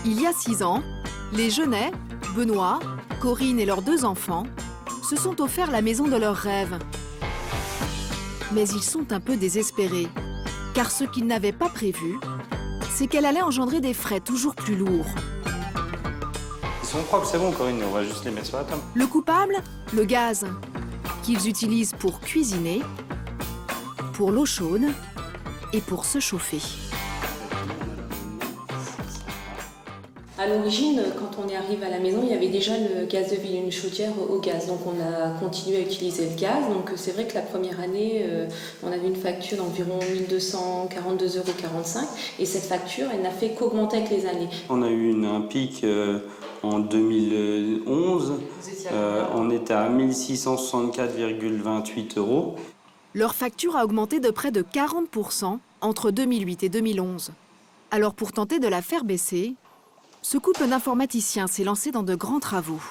Il y a 6 ans, les Genêts, Benoît, Corinne et leurs 2 enfants, se sont offerts la maison de leurs rêves. Mais ils sont un peu désespérés, car ce qu'ils n'avaient pas prévu, c'est qu'elle allait engendrer des frais toujours plus lourds. Ils sont propres, c'est bon Corinne, on va juste les mettre sur la table. Le coupable, le gaz, qu'ils utilisent pour cuisiner, pour l'eau chaude et pour se chauffer. À l'origine, quand on est arrivé à la maison, il y avait déjà le gaz de ville, une chaudière au gaz. Donc on a continué à utiliser le gaz. Donc c'est vrai que la première année, on avait une facture d'environ 1 242,45 €. Et cette facture, elle n'a fait qu'augmenter avec les années. On a eu un pic en 2011. On était à 1 664,28 €. Leur facture a augmenté de près de 40% entre 2008 et 2011. Alors pour tenter de la faire baisser, ce couple d'informaticiens s'est lancé dans de grands travaux.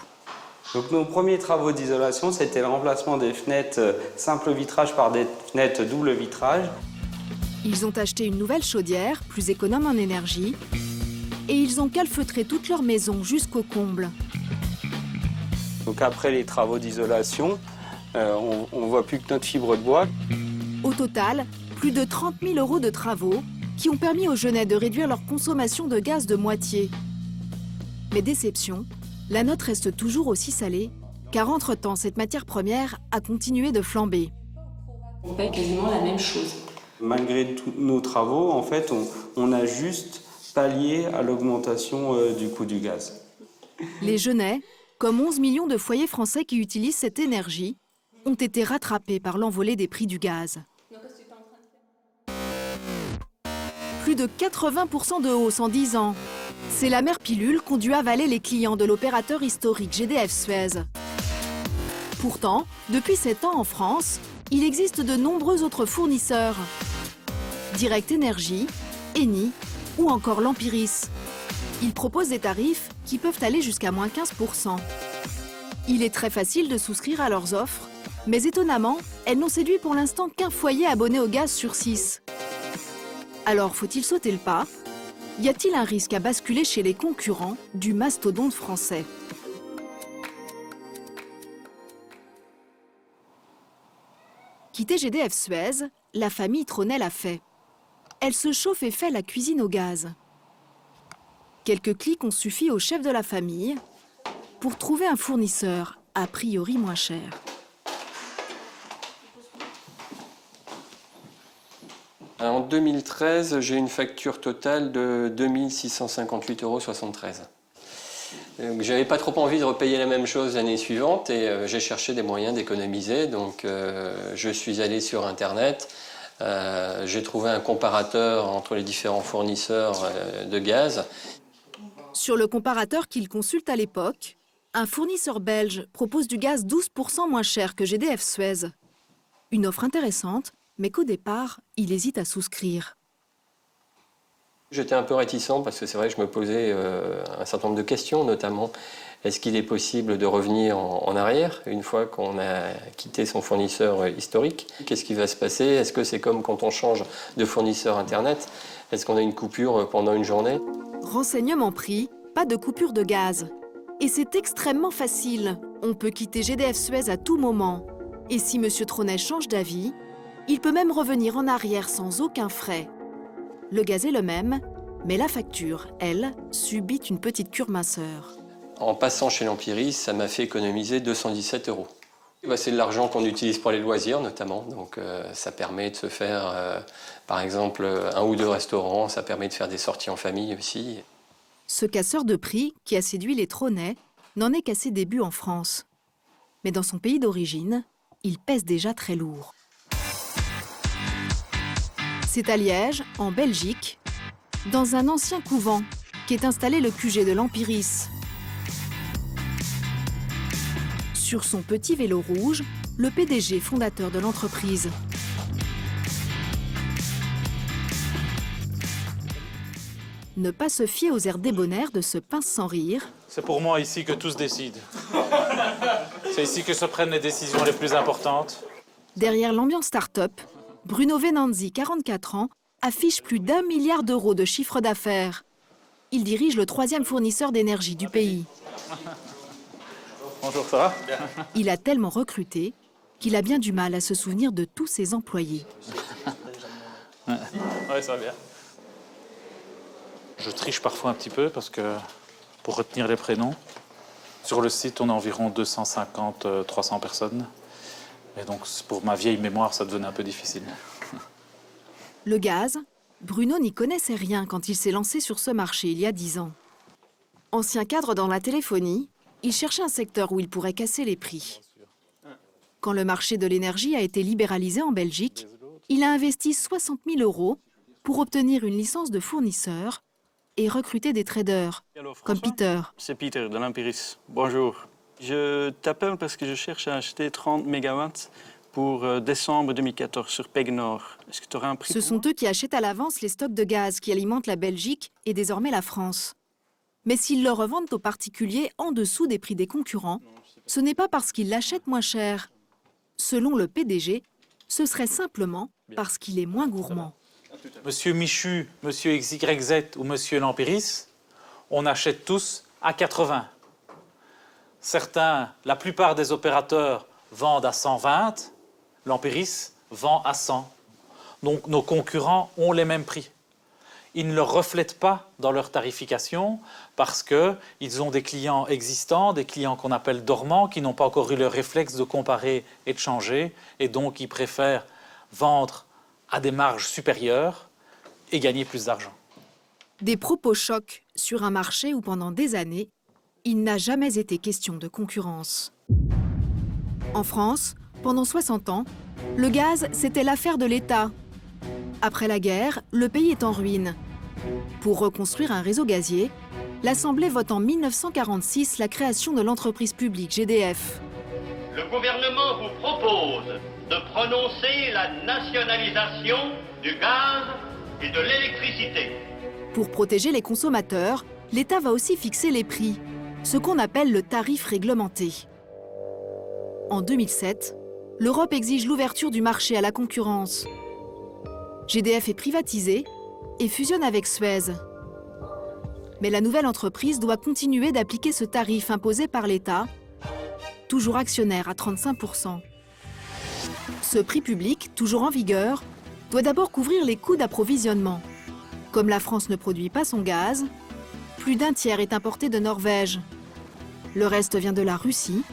Donc nos premiers travaux d'isolation, c'était le remplacement des fenêtres simple vitrage par des fenêtres double vitrage. Ils ont acheté une nouvelle chaudière, plus économe en énergie, et ils ont calfeutré toute leur maison jusqu'au comble. Donc après les travaux d'isolation, on ne voit plus que notre fibre de bois. Au total, plus de 30 000 € de travaux qui ont permis aux Genêts de réduire leur consommation de gaz de moitié. Mais déception, la note reste toujours aussi salée, car entre-temps, cette matière première a continué de flamber. On paye quasiment la même chose. Malgré tous nos travaux, en fait, on a juste pallié à l'augmentation du coût du gaz. Les Genêts, comme 11 millions de foyers français qui utilisent cette énergie, ont été rattrapés par l'envolée des prix du gaz. Plus de 80% de hausse en 10 ans. C'est la mère pilule qu'ont dû avaler les clients de l'opérateur historique GDF Suez. Pourtant, depuis 7 ans en France, il existe de nombreux autres fournisseurs. Direct Énergie, Eni ou encore l'Empiris. Ils proposent des tarifs qui peuvent aller jusqu'à moins 15%. Il est très facile de souscrire à leurs offres, mais étonnamment, elles n'ont séduit pour l'instant qu'un foyer abonné au gaz sur 6. Alors, faut-il sauter le pas? Y a-t-il un risque à basculer chez les concurrents du mastodonte français? Quitter GDF Suez, la famille Tronnay l'a fait. Elle se chauffe et fait la cuisine au gaz. Quelques clics ont suffi au chef de la famille pour trouver un fournisseur a priori moins cher. En 2013, j'ai une facture totale de 2 658,73 €. J'avais pas trop envie de repayer la même chose l'année suivante et j'ai cherché des moyens d'économiser. Donc je suis allé sur Internet, j'ai trouvé un comparateur entre les différents fournisseurs de gaz. Sur le comparateur qu'il consulte à l'époque, un fournisseur belge propose du gaz 12% moins cher que GDF Suez. Une offre intéressante, mais qu'au départ, il hésite à souscrire. J'étais un peu réticent parce que c'est vrai que je me posais un certain nombre de questions, notamment est-ce qu'il est possible de revenir en arrière une fois qu'on a quitté son fournisseur historique? Qu'est-ce qui va se passer? Est-ce que c'est comme quand on change de fournisseur Internet? Est-ce qu'on a une coupure pendant une journée? Renseignement pris, pas de coupure de gaz. Et c'est extrêmement facile. On peut quitter GDF Suez à tout moment. Et si M. Tronnay change d'avis, il peut même revenir en arrière sans aucun frais. Le gaz est le même, mais la facture, elle, subit une petite cure minceur. En passant chez l'Empiris, ça m'a fait économiser 217 €. C'est de l'argent qu'on utilise pour les loisirs notamment, donc ça permet de se faire, par exemple, 1 ou 2 restaurants, ça permet de faire des sorties en famille aussi. Ce casseur de prix, qui a séduit les Tronnay, n'en est qu'à ses débuts en France. Mais dans son pays d'origine, il pèse déjà très lourd. C'est à Liège, en Belgique, dans un ancien couvent, qu'est installé le QG de l'Empiris. Sur son petit vélo rouge, le PDG fondateur de l'entreprise. Ne pas se fier aux airs débonnaires de ce pince sans rire. C'est pour moi ici que tout se décide. C'est ici que se prennent les décisions les plus importantes. Derrière l'ambiance start-up, Bruno Venanzi, 44 ans, affiche plus d'1 milliard € de chiffre d'affaires. il dirige le 3e fournisseur d'énergie du pays. Bonjour, ça va? Il a tellement recruté qu'il a bien du mal à se souvenir de tous ses employés. Oui, ça va bien. Je triche parfois un petit peu parce que pour retenir les prénoms. Sur le site, on a environ 250-300 personnes. Et donc, pour ma vieille mémoire, ça devenait un peu difficile. Le gaz, Bruno n'y connaissait rien quand il s'est lancé sur ce marché il y a 10 ans. Ancien cadre dans la téléphonie, il cherchait un secteur où il pourrait casser les prix. Quand le marché de l'énergie a été libéralisé en Belgique, il a investi 60 000 € pour obtenir une licence de fournisseur et recruter des traders, comme Peter. C'est Peter de l'Empiris. Bonjour. Je t'appelle parce que je cherche à acheter 30 MW pour décembre 2014 sur PEG Nord. Est-ce que tu aurais un prix? Ce sont eux qui achètent à l'avance les stocks de gaz qui alimentent la Belgique et désormais la France. Mais s'ils le revendent aux particuliers en dessous des prix des concurrents, ce n'est pas parce qu'ils l'achètent moins cher. Selon le PDG, ce serait simplement parce qu'il est moins gourmand. Monsieur Michu, Monsieur XYZ ou Monsieur l'Empiris, on achète tous à 80. Certains, la plupart des opérateurs vendent à 120, l'Empiris vend à 100. Donc nos concurrents ont les mêmes prix. Ils ne le reflètent pas dans leur tarification parce qu'ils ont des clients existants, des clients qu'on appelle dormants, qui n'ont pas encore eu le réflexe de comparer et de changer, et donc ils préfèrent vendre à des marges supérieures et gagner plus d'argent. Des propos chocs sur un marché où pendant des années, il n'a jamais été question de concurrence. En France, pendant 60 ans, le gaz, c'était l'affaire de l'État. Après la guerre, le pays est en ruine. Pour reconstruire un réseau gazier, l'Assemblée vote en 1946 la création de l'entreprise publique GDF. Le gouvernement vous propose de prononcer la nationalisation du gaz et de l'électricité. Pour protéger les consommateurs, l'État va aussi fixer les prix, ce qu'on appelle le tarif réglementé. En 2007, l'Europe exige l'ouverture du marché à la concurrence. GDF est privatisé et fusionne avec Suez. Mais la nouvelle entreprise doit continuer d'appliquer ce tarif imposé par l'État, toujours actionnaire à 35%. Ce prix public, toujours en vigueur, doit d'abord couvrir les coûts d'approvisionnement. Comme la France ne produit pas son gaz, plus d'un tiers est importé de Norvège. Le reste vient de la Russie,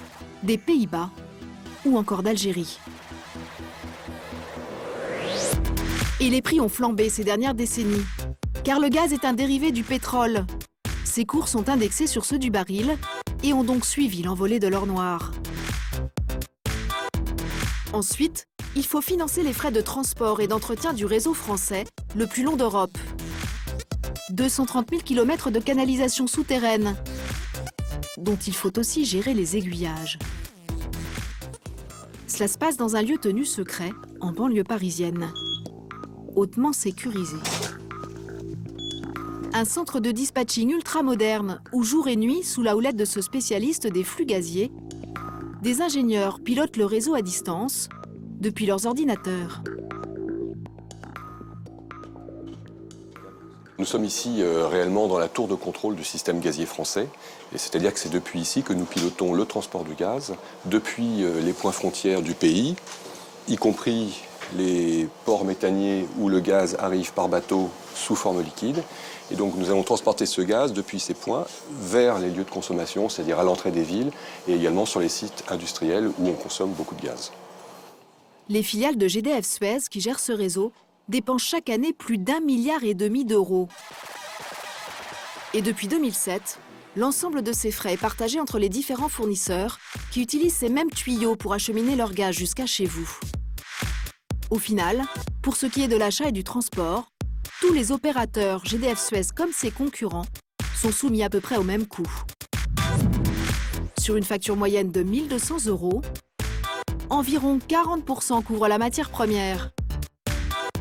des Pays-Bas ou encore d'Algérie. Et les prix ont flambé ces dernières décennies, car le gaz est un dérivé du pétrole. Ses cours sont indexés sur ceux du baril et ont donc suivi l'envolée de l'or noir. Ensuite, il faut financer les frais de transport et d'entretien du réseau français, le plus long d'Europe. 230 000 km de canalisation souterraine, dont il faut aussi gérer les aiguillages. Cela se passe dans un lieu tenu secret, en banlieue parisienne, hautement sécurisé. Un centre de dispatching ultra moderne, où jour et nuit, sous la houlette de ce spécialiste des flux gaziers, des ingénieurs pilotent le réseau à distance, depuis leurs ordinateurs. Nous sommes ici réellement dans la tour de contrôle du système gazier français. C'est-à-dire que c'est depuis ici que nous pilotons le transport du gaz, depuis les points frontières du pays, y compris les ports méthaniers où le gaz arrive par bateau sous forme liquide. Et donc nous allons transporter ce gaz depuis ces points vers les lieux de consommation, c'est-à-dire à l'entrée des villes et également sur les sites industriels où on consomme beaucoup de gaz. Les filiales de GDF Suez qui gèrent ce réseau dépensent chaque année plus d'1,5 milliard d'euros. Et depuis 2007, l'ensemble de ces frais est partagé entre les différents fournisseurs qui utilisent ces mêmes tuyaux pour acheminer leur gaz jusqu'à chez vous. Au final, pour ce qui est de l'achat et du transport, tous les opérateurs GDF Suez comme ses concurrents sont soumis à peu près au même coût. Sur une facture moyenne de 1 200 €, environ 40% couvrent la matière première,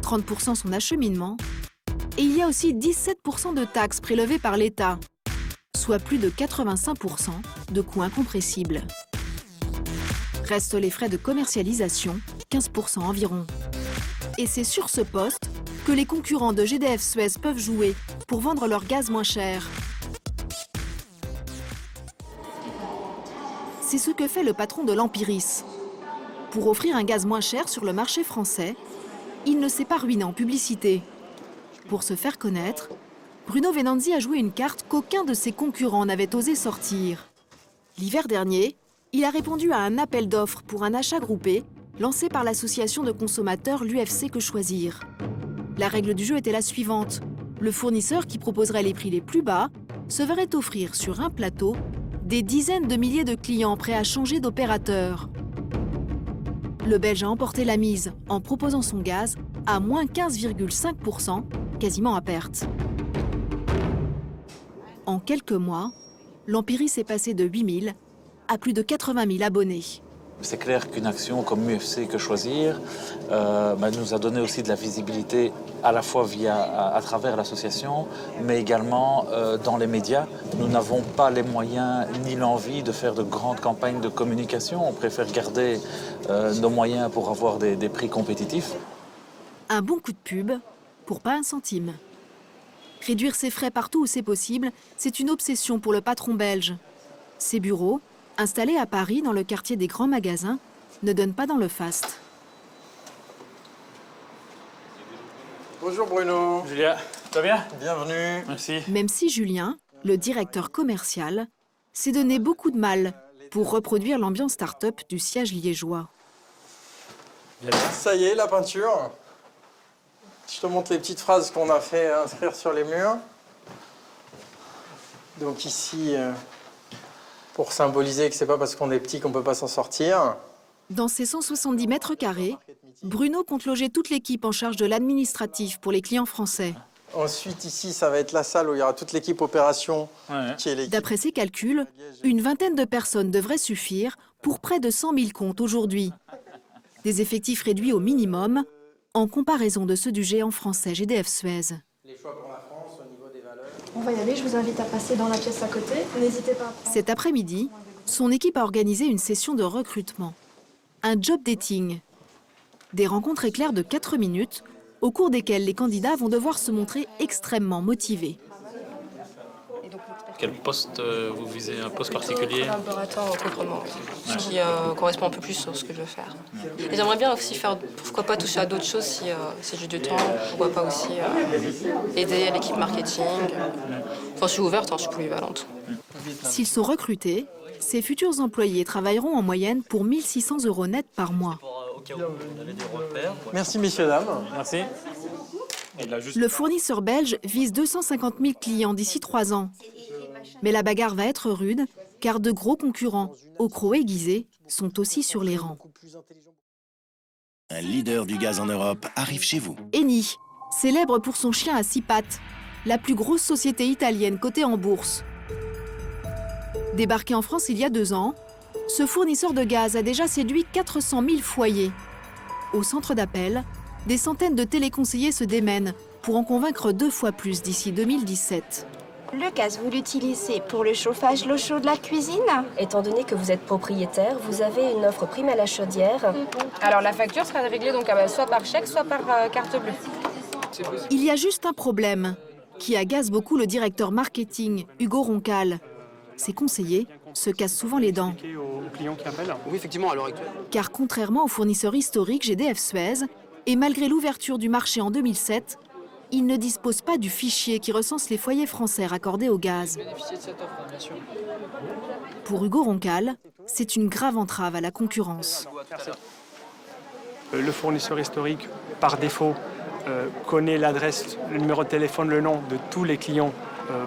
30% son acheminement, et il y a aussi 17% de taxes prélevées par l'État, soit plus de 85% de coûts incompressibles. Restent les frais de commercialisation, 15% environ. Et c'est sur ce poste que les concurrents de GDF Suez peuvent jouer pour vendre leur gaz moins cher. C'est ce que fait le patron de l'Empiris. Pour offrir un gaz moins cher sur le marché français, il ne s'est pas ruiné en publicité. Pour se faire connaître, Bruno Venanzi a joué une carte qu'aucun de ses concurrents n'avait osé sortir. L'hiver dernier, il a répondu à un appel d'offres pour un achat groupé lancé par l'association de consommateurs l'UFC Que Choisir. La règle du jeu était la suivante. Le fournisseur qui proposerait les prix les plus bas se verrait offrir sur un plateau des dizaines de milliers de clients prêts à changer d'opérateur. Le Belge a emporté la mise en proposant son gaz à moins 15,5%, quasiment à perte. En quelques mois, l'Empiris est passé de 8 000 à plus de 80 000 abonnés. C'est clair qu'une action comme UFC Que Choisir nous a donné aussi de la visibilité à la fois à travers l'association, mais également dans les médias. Nous n'avons pas les moyens ni l'envie de faire de grandes campagnes de communication. On préfère garder nos moyens pour avoir des prix compétitifs. Un bon coup de pub pour pas un centime. Réduire ses frais partout où c'est possible, c'est une obsession pour le patron belge. Ses bureaux, installés à Paris dans le quartier des grands magasins, ne donnent pas dans le faste. Bonjour Bruno. Julia, ça va bien? Bienvenue. Merci. Même si Julien, le directeur commercial, s'est donné beaucoup de mal pour reproduire l'ambiance start-up du siège liégeois. Ça y est, la peinture. Je te montre les petites phrases qu'on a fait inscrire sur les murs. Donc ici, pour symboliser que c'est pas parce qu'on est petit qu'on peut pas s'en sortir. Dans ces 170 mètres carrés, Bruno compte loger toute l'équipe en charge de l'administratif pour les clients français. Ensuite, ici, ça va être la salle où il y aura toute l'équipe opération qui est l'équipe. D'après ses calculs, une vingtaine de personnes devraient suffire pour près de 100 000 comptes aujourd'hui. Des effectifs réduits au minimum en comparaison de ceux du géant français GDF Suez. Les choix pour la France au niveau des valeurs. On va y aller, je vous invite à passer dans la pièce à côté. N'hésitez pas à prendre... Cet après-midi, son équipe a organisé une session de recrutement. Un job dating. Des rencontres éclairs de 4 minutes, au cours desquelles les candidats vont devoir se montrer extrêmement motivés. Quel poste vous visez? Un poste particulier? Collaborateur en recrutement, ce qui correspond un peu plus à ce que je veux faire. Et j'aimerais bien aussi faire, pourquoi pas toucher à d'autres choses si j'ai du temps, pourquoi pas aussi aider l'équipe marketing. Enfin, je suis ouverte, je suis polyvalente. S'ils sont recrutés, ces futurs employés travailleront en moyenne pour 1 600 € net par mois. Merci messieurs, dames. Merci. Le fournisseur belge vise 250 000 clients d'ici 3 ans. Mais la bagarre va être rude, car de gros concurrents, au croc aiguisé, sont aussi sur les rangs. Un leader du gaz en Europe arrive chez vous. Eni, célèbre pour son chien à 6 pattes, la plus grosse société italienne cotée en bourse. Débarqué en France il y a 2 ans, ce fournisseur de gaz a déjà séduit 400 000 foyers. Au centre d'appel, des centaines de téléconseillers se démènent pour en convaincre 2 fois plus d'ici 2017. Le gaz, vous l'utilisez pour le chauffage, l'eau chaude, la cuisine? Étant donné que vous êtes propriétaire, vous avez une offre prime à la chaudière. Alors la facture sera réglée donc, soit par chèque, soit par carte bleue. Il y a juste un problème qui agace beaucoup le directeur marketing, Hugo Roncal. Ses conseillers se cassent souvent les dents. Oui, effectivement, à l'heure actuelle. Car contrairement au fournisseur historique GDF Suez, et malgré l'ouverture du marché en 2007, il ne dispose pas du fichier qui recense les foyers français raccordés au gaz. Pour Hugo Roncal, c'est une grave entrave à la concurrence. Le fournisseur historique, par défaut, connaît l'adresse, le numéro de téléphone, le nom de tous les clients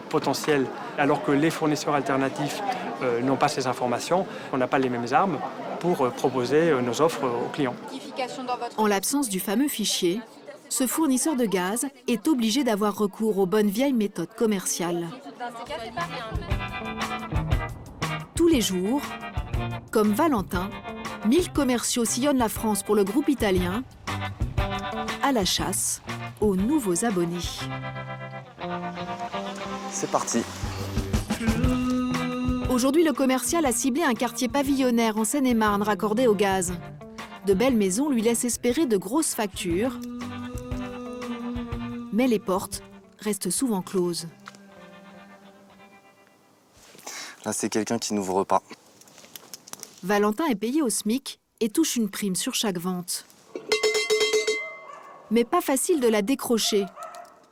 potentiels, alors que les fournisseurs alternatifs n'ont pas ces informations. On n'a pas les mêmes armes pour proposer nos offres aux clients. En l'absence du fameux fichier, ce fournisseur de gaz est obligé d'avoir recours aux bonnes vieilles méthodes commerciales. Tous les jours, comme Valentin, 1000 commerciaux sillonnent la France pour le groupe italien, à la chasse aux nouveaux abonnés. C'est parti. Aujourd'hui, le commercial a ciblé un quartier pavillonnaire en Seine-et-Marne raccordé au gaz. De belles maisons lui laissent espérer de grosses factures, mais les portes restent souvent closes. Là, c'est quelqu'un qui n'ouvre pas. Valentin est payé au SMIC et touche une prime sur chaque vente. Mais pas facile de la décrocher,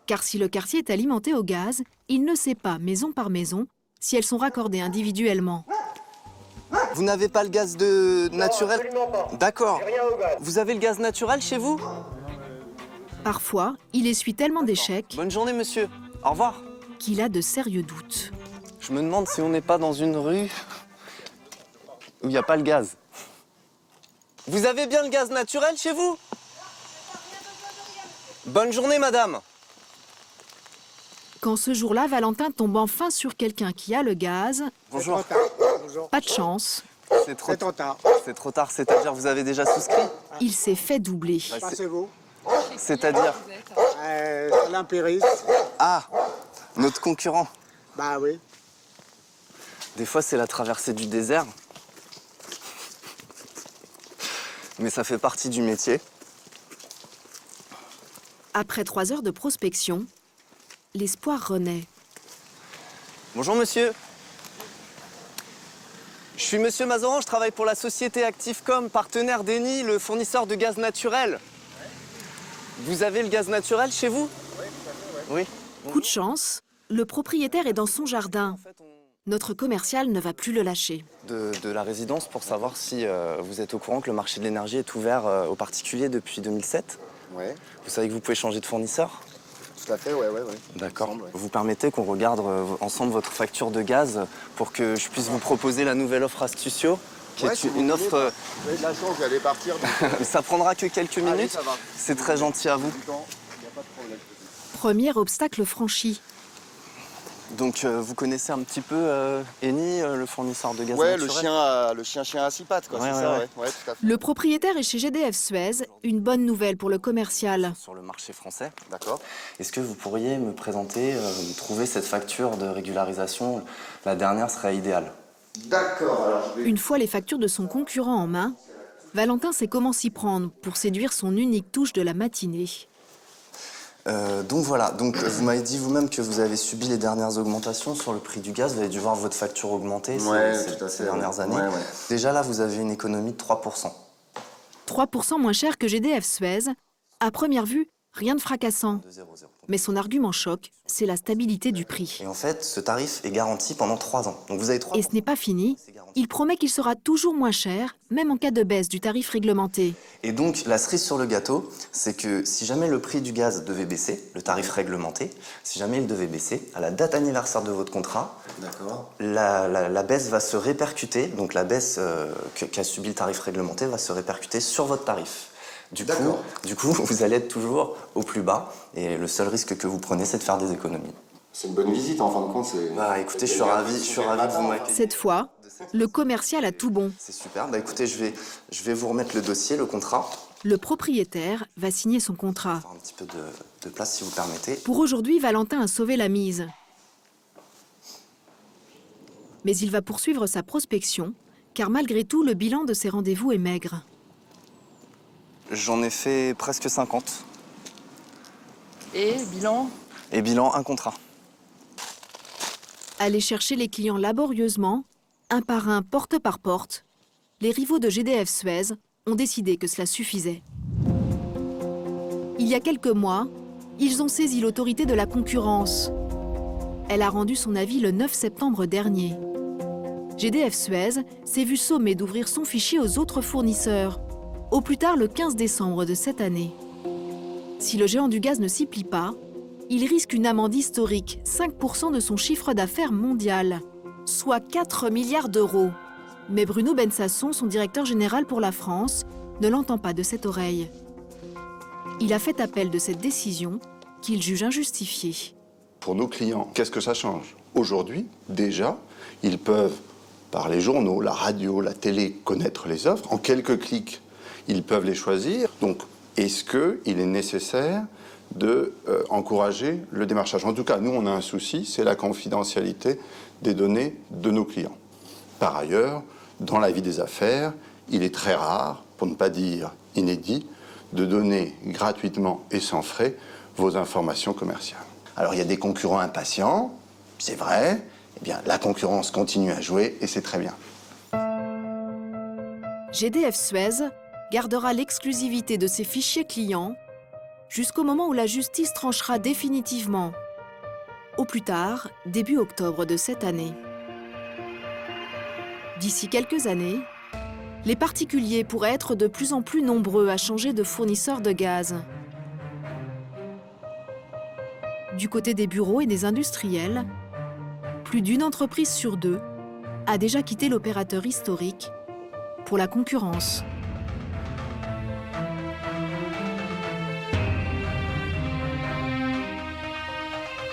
car si le quartier est alimenté au gaz, il ne sait pas, maison par maison, si elles sont raccordées individuellement. Vous n'avez pas le gaz naturel? D'accord. Vous avez le gaz naturel chez vous? Parfois, il essuie tellement d'échecs Bonne journée, monsieur. Au revoir. qu'il a de sérieux doutes. Je me demande si on n'est pas dans une rue où il n'y a pas le gaz. Vous avez bien le gaz naturel chez vous? Bonne journée, madame. Quand ce jour-là, Valentin tombe enfin sur quelqu'un qui a le gaz, Bonjour. pas de chance, C'est trop tard. C'est trop tard, c'est-à-dire vous avez déjà souscrit? il s'est fait doubler. Passez-vous. C'est-à-dire? L'Empéris. Ah, notre concurrent. Bah oui. Des fois, c'est la traversée du désert. Mais ça fait partie du métier. Après 3 heures de prospection, l'espoir renaît. Bonjour, monsieur. Je suis monsieur Mazoran, je travaille pour la société Activecom, partenaire d'Eni, le fournisseur de gaz naturel. Vous avez le gaz naturel chez vous? Oui. Coup de chance, le propriétaire est dans son jardin. Notre commercial ne va plus le lâcher. De la résidence pour savoir si vous êtes au courant que le marché de l'énergie est ouvert aux particuliers depuis 2007. Ouais. Vous savez que vous pouvez changer de fournisseur? Tout à fait, ouais. D'accord. Vous permettez qu'on regarde ensemble votre facture de gaz pour que je puisse vous proposer la nouvelle offre Astucio, qui est une offre... Vous avez de la chance, vous allez partir. Ça prendra que quelques minutes. Allez, ça va. C'est très gentil à vous. Premier obstacle franchi. Donc vous connaissez un petit peu Eni, le fournisseur de gaz Ouais, naturel? le chien à 6 pattes, quoi, Ouais, c'est ouais, ça, ouais. ouais, tout à fait. Le propriétaire est chez GDF Suez, une bonne nouvelle pour le commercial. Sur le marché français. D'accord. Est-ce que vous pourriez me présenter, me trouver cette facture de régularisation? La dernière serait idéale. D'accord, alors je vais... Une fois les factures de son concurrent en main, Valentin sait comment s'y prendre pour séduire son unique touche de la matinée. Donc voilà, vous m'avez dit vous-même que vous avez subi les dernières augmentations sur le prix du gaz. Vous avez dû voir votre facture augmenter ces dernières années. Ouais. Déjà là, vous avez une économie de 3%. 3% moins cher que GDF Suez. À première vue, rien de fracassant. Mais son argument choc, c'est la stabilité du prix. Et en fait, ce tarif est garanti pendant 3 ans. Donc vous avez 3 Et ce n'est pas fini. Il promet qu'il sera toujours moins cher, même en cas de baisse du tarif réglementé. Et donc, la cerise sur le gâteau, c'est que si jamais le prix du gaz devait baisser, le tarif réglementé, si jamais il devait baisser, à la date anniversaire de votre contrat, la baisse va se répercuter, donc la baisse qu'a subi le tarif réglementé va se répercuter sur votre tarif. Du coup, vous allez être toujours au plus bas, et le seul risque que vous prenez, c'est de faire des économies. C'est une bonne visite, en fin de compte. Bah écoutez, je suis ravi de vous m'accueillir. Cette fois, le commercial a tout bon. C'est super. Bah écoutez, je vais vous remettre le dossier, le contrat. Le propriétaire va signer son contrat. Un petit peu de place, si vous permettez. Pour aujourd'hui, Valentin a sauvé la mise. Mais il va poursuivre sa prospection, car malgré tout, le bilan de ses rendez-vous est maigre. J'en ai fait presque 50. Et bilan? Et bilan, un contrat. Aller chercher les clients laborieusement, un par un, porte par porte, les rivaux de GDF Suez ont décidé que cela suffisait. Il y a quelques mois, ils ont saisi l'autorité de la concurrence. Elle a rendu son avis le 9 septembre dernier. GDF Suez s'est vu sommé d'ouvrir son fichier aux autres fournisseurs, au plus tard le 15 décembre de cette année. Si le géant du gaz ne s'y plie pas, il risque une amende historique, 5% de son chiffre d'affaires mondial, soit 4 milliards d'euros. Mais Bruno Bensasson, son directeur général pour la France, ne l'entend pas de cette oreille. Il a fait appel de cette décision qu'il juge injustifiée. Pour nos clients, qu'est-ce que ça change? Aujourd'hui, déjà, ils peuvent, par les journaux, la radio, la télé, connaître les offres. En quelques clics, ils peuvent les choisir. Donc, est-ce qu'il est nécessaire d'encourager le démarchage? En tout cas, nous, on a un souci, c'est la confidentialité des données de nos clients. Par ailleurs, dans la vie des affaires, il est très rare, pour ne pas dire inédit, de donner gratuitement et sans frais vos informations commerciales. Alors il y a des concurrents impatients, c'est vrai. Eh bien, la concurrence continue à jouer et c'est très bien. GDF Suez gardera l'exclusivité de ses fichiers clients jusqu'au moment où la justice tranchera définitivement. Au plus tard, début octobre de cette année. D'ici quelques années, les particuliers pourraient être de plus en plus nombreux à changer de fournisseur de gaz. Du côté des bureaux et des industriels, plus d'une entreprise sur deux a déjà quitté l'opérateur historique pour la concurrence.